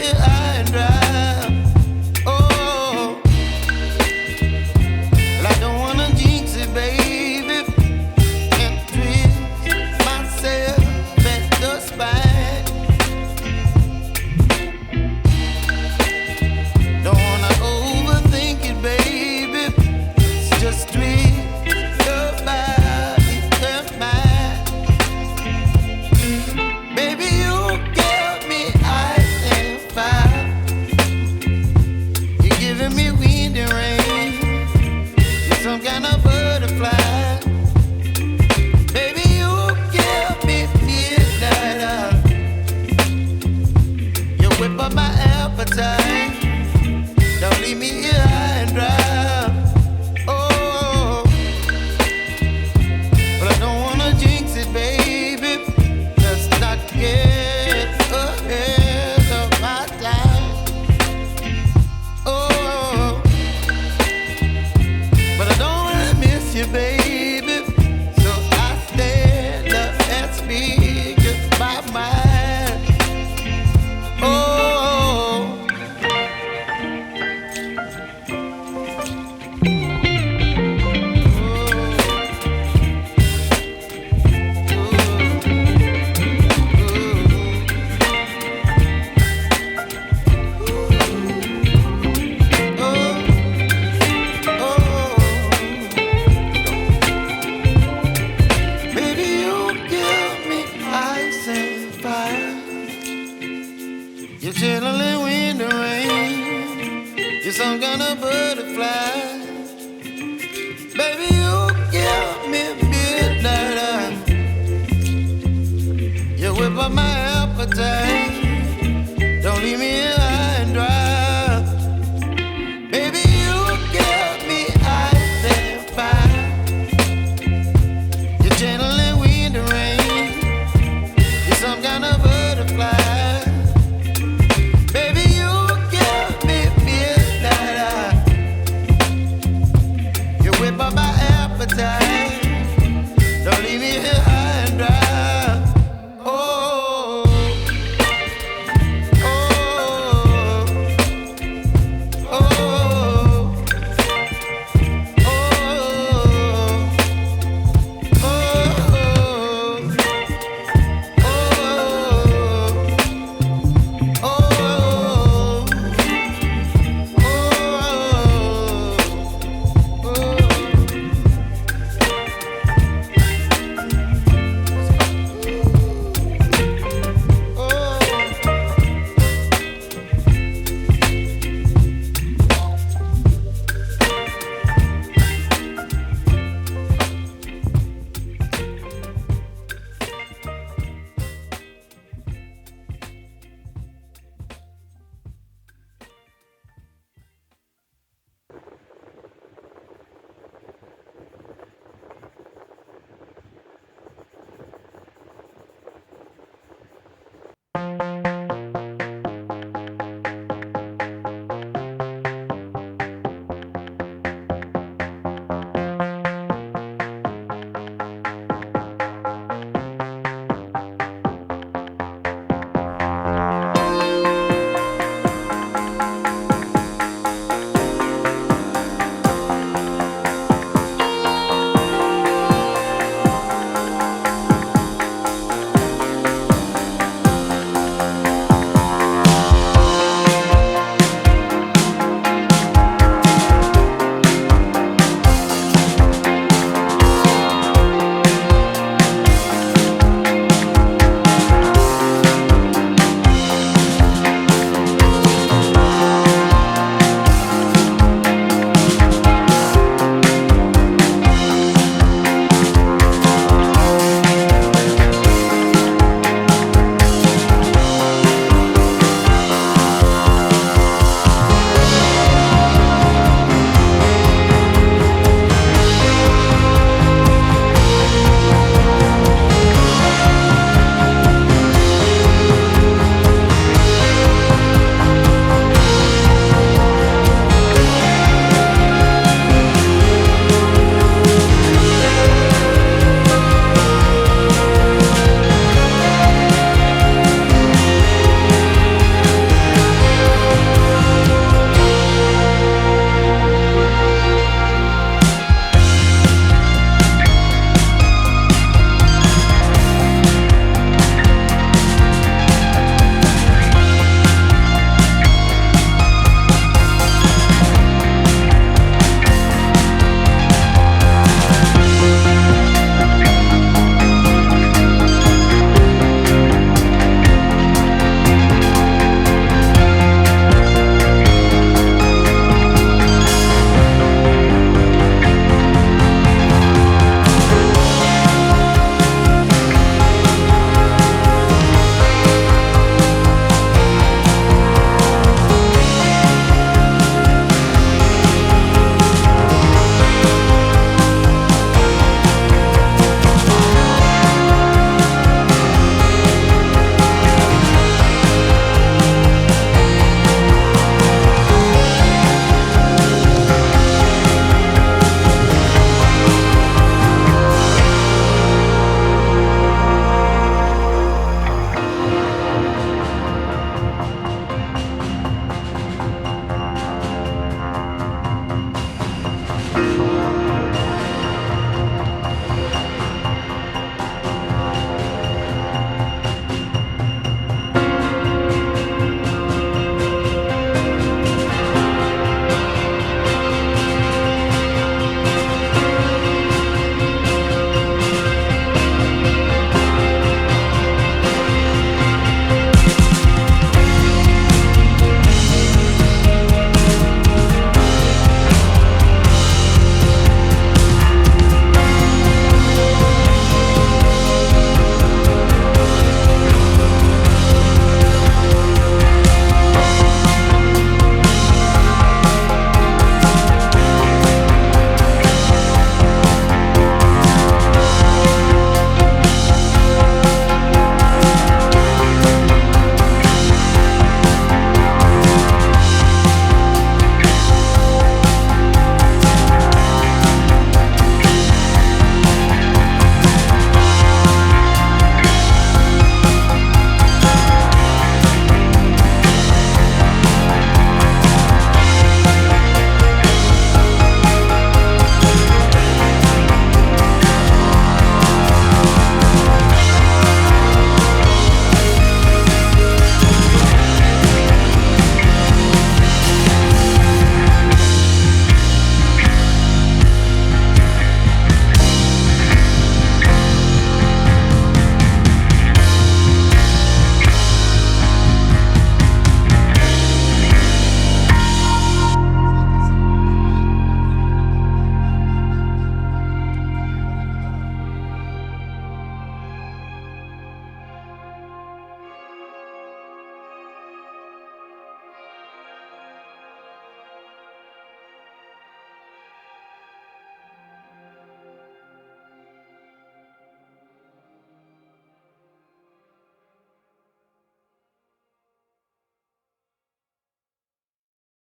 here high and dry. Oh, well, I don't wanna jinx it, baby, and twist myself at the spine. Don't wanna overthink it, baby. It's just twist your body and mine. Baby, you give me ice and fire. You're giving me wind and rain. You're some kind of butterfly. Baby, you give me midnight. You whip up my appetite. Don't leave me here high and dry. Oh, but I don't wanna jinx it, baby. Let's not get ahead of my time. Oh, but I don't wanna miss you, baby. So I stand up and speak my mind. Oh. Baby, you give me ice and fire. You're channeling wind and rain. You're some kind of butterfly. Baby, you give me midnight. You whip up my appetite. Don't leave me here high and dry. Baby, you give me ice and fire. You're channeling wind and rain. You're some kind of butterfly. Baby, you give me midnight. You whip up my appetite. Don't leave me here high and dry. Oh, oh, oh, oh, Thank you.